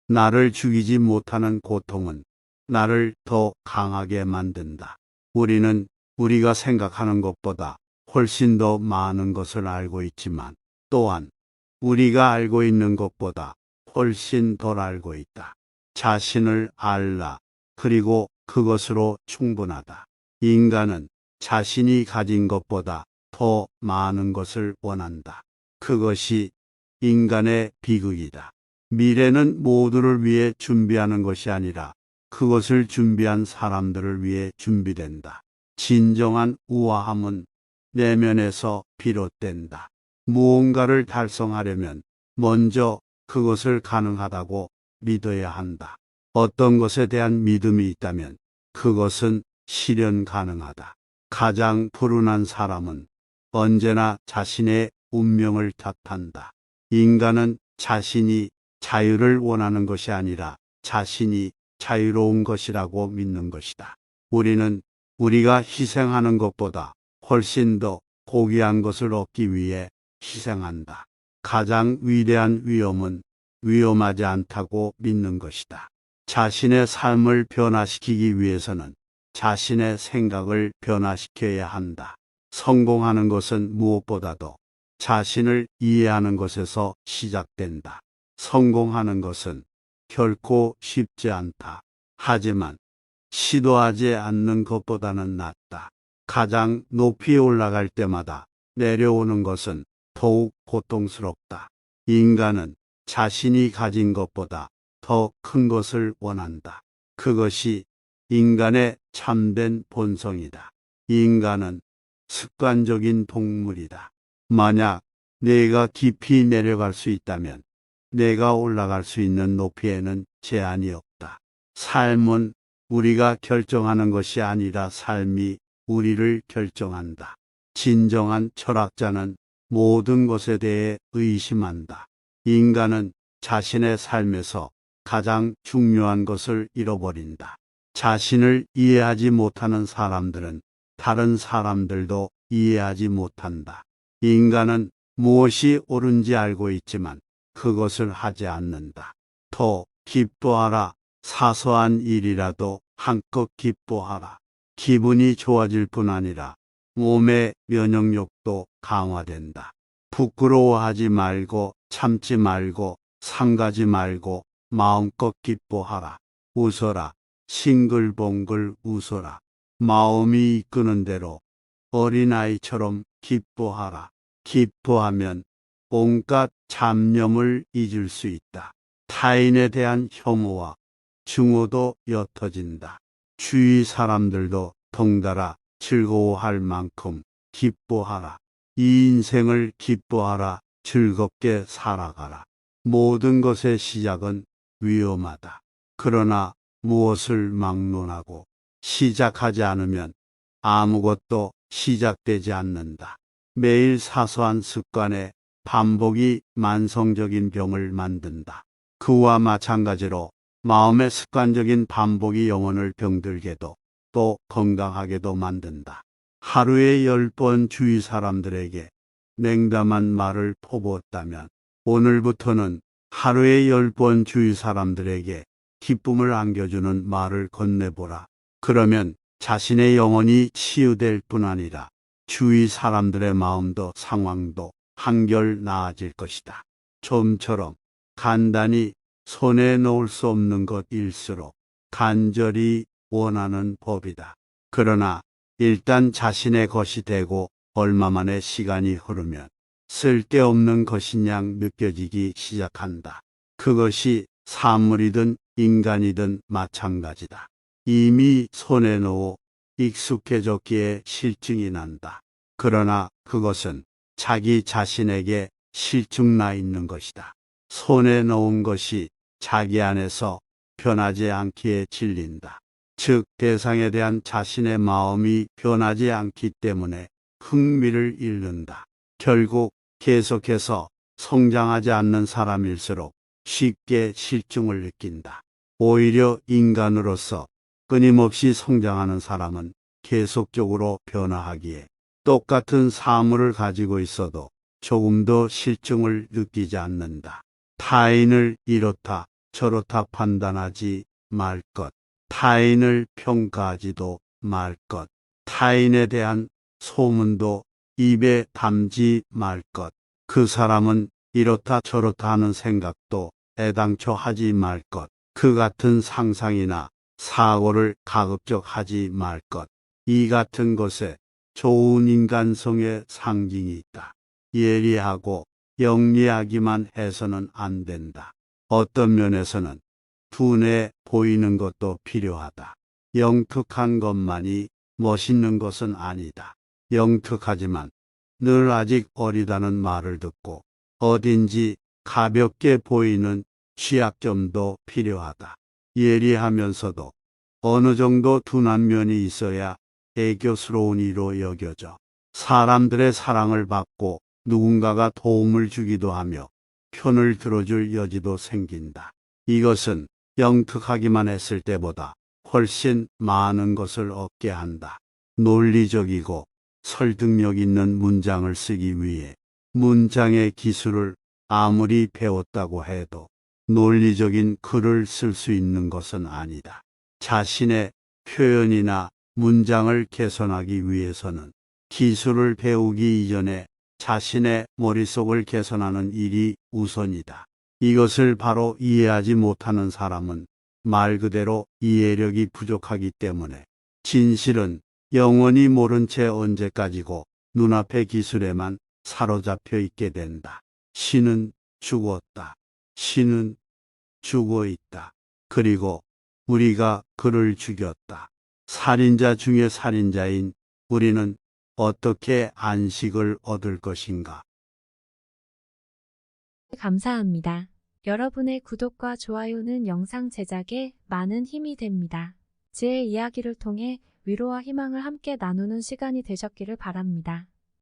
나를 죽이지 못하는 고통은 나를 더 강하게 만든다. 우리는 우리가 생각하는 것보다 훨씬 더 많은 것을 알고 있지만 또한 우리가 알고 있는 것보다 훨씬 덜 알고 있다. 자신을 알라. 그리고 그것으로 충분하다. 인간은 자신이 가진 것보다 더 많은 것을 원한다. 그것이 인간의 비극이다. 미래는 모두를 위해 준비하는 것이 아니라 그것을 준비한 사람들을 위해 준비된다. 진정한 우아함은 내면에서 비롯된다. 무언가를 달성하려면 먼저 그것을 가능하다고 믿어야 한다. 어떤 것에 대한 믿음이 있다면 그것은 실현 가능하다. 가장 불운한 사람은 언제나 자신의 운명을 탓한다. 인간은 자신이 자유를 원하는 것이 아니라 자신이 자유로운 것이라고 믿는 것이다. 우리는 우리가 희생하는 것보다 훨씬 더 고귀한 것을 얻기 위해 희생한다. 가장 위대한 위험은 위험하지 않다고 믿는 것이다. 자신의 삶을 변화시키기 위해서는 자신의 생각을 변화시켜야 한다. 성공하는 것은 무엇보다도 자신을 이해하는 것에서 시작된다. 성공하는 것은 결코 쉽지 않다. 하지만 시도하지 않는 것보다는 낫다. 가장 높이 올라갈 때마다 내려오는 것은 더욱 고통스럽다. 인간은 자신이 가진 것보다 더 큰 것을 원한다. 그것이 인간의 참된 본성이다. 인간은 습관적인 동물이다. 만약 내가 깊이 내려갈 수 있다면 내가 올라갈 수 있는 높이에는 제한이 없다. 삶은 우리가 결정하는 것이 아니라 삶이 우리를 결정한다. 진정한 철학자는 모든 것에 대해 의심한다. 인간은 자신의 삶에서 가장 중요한 것을 잃어버린다. 자신을 이해하지 못하는 사람들은 다른 사람들도 이해하지 못한다. 인간은 무엇이 옳은지 알고 있지만 그것을 하지 않는다. 더 기뻐하라. 사소한 일이라도 한껏 기뻐하라. 기분이 좋아질 뿐 아니라 몸의 면역력도 강화된다. 부끄러워하지 말고 참지 말고 상가지 말고 마음껏 기뻐하라. 웃어라. 싱글벙글 웃어라. 마음이 이끄는 대로 어린아이처럼 기뻐하라. 기뻐하면 온갖 잡념을 잊을 수 있다. 타인에 대한 혐오와 증오도 옅어진다. 주위 사람들도 덩달아 즐거워할 만큼 기뻐하라. 이 인생을 기뻐하라. 즐겁게 살아가라. 모든 것의 시작은 위험하다. 그러나 무엇을 막론하고 시작하지 않으면 아무것도 시작되지 않는다. 매일 사소한 습관의 반복이 만성적인 병을 만든다. 그와 마찬가지로 마음의 습관적인 반복이 영혼을 병들게도 또 건강하게도 만든다. 하루에 10번 주위 사람들에게 냉담한 말을 퍼부었다면 오늘부터는 하루에 10번 주위 사람들에게 기쁨을 안겨주는 말을 건네보라. 그러면 자신의 영혼이 치유될 뿐 아니라 주위 사람들의 마음도 상황도 한결 나아질 것이다. 좀처럼 간단히 손에 놓을 수 없는 것일수록 간절히 원하는 법이다. 그러나 일단 자신의 것이 되고 얼마 만에 시간이 흐르면 쓸데없는 것인 양 느껴지기 시작한다. 그것이 사물이든 인간이든 마찬가지다. 이미 손에 넣어 익숙해졌기에 실증이 난다. 그러나 그것은 자기 자신에게 실증 나 있는 것이다. 손에 넣은 것이 자기 안에서 변하지 않기에 질린다. 즉 대상에 대한 자신의 마음이 변하지 않기 때문에 흥미를 잃는다. 결국 계속해서 성장하지 않는 사람일수록 쉽게 실증을 느낀다. 오히려 인간으로서 끊임없이 성장하는 사람은 계속적으로 변화하기에 똑같은 사물을 가지고 있어도 조금도 실증을 느끼지 않는다. 타인을 이렇다 저렇다 판단하지 말 것. 타인을 평가하지도 말 것. 타인에 대한 소문도 입에 담지 말 것. 그 사람은 이렇다 저렇다 하는 생각도 애당초 하지 말 것. 그 같은 상상이나 사고를 가급적 하지 말 것. 이 같은 것에 좋은 인간성의 상징이 있다. 예리하고 영리하기만 해서는 안 된다. 어떤 면에서는 둔해 보이는 것도 필요하다. 영특한 것만이 멋있는 것은 아니다. 영특하지만 늘 아직 어리다는 말을 듣고 어딘지 가볍게 보이는 취약점도 필요하다. 예리하면서도 어느 정도 둔한 면이 있어야 애교스러운 이로 여겨져 사람들의 사랑을 받고 누군가가 도움을 주기도 하며 편을 들어줄 여지도 생긴다. 이것은 영특하기만 했을 때보다 훨씬 많은 것을 얻게 한다. 논리적이고 설득력 있는 문장을 쓰기 위해 문장의 기술을 아무리 배웠다고 해도 논리적인 글을 쓸 수 있는 것은 아니다. 자신의 표현이나 문장을 개선하기 위해서는 기술을 배우기 이전에 자신의 머릿속을 개선하는 일이 우선이다. 이것을 바로 이해하지 못하는 사람은 말 그대로 이해력이 부족하기 때문에 진실은 영원히 모른 채 언제까지고 눈앞의 기술에만 사로잡혀 있게 된다. 신은 죽었다. 신은 죽어 있다. 그리고 우리가 그를 죽였다. 살인자 중에 살인자인 우리는 어떻게 안식을 얻을 것인가? 감사합니다. 여러분의 구독과 좋아요는 영상 제작에 많은 힘이 됩니다. 제 이야기를 통해 위로와 희망을 함께 나누는 시간이 되셨기를 바랍니다.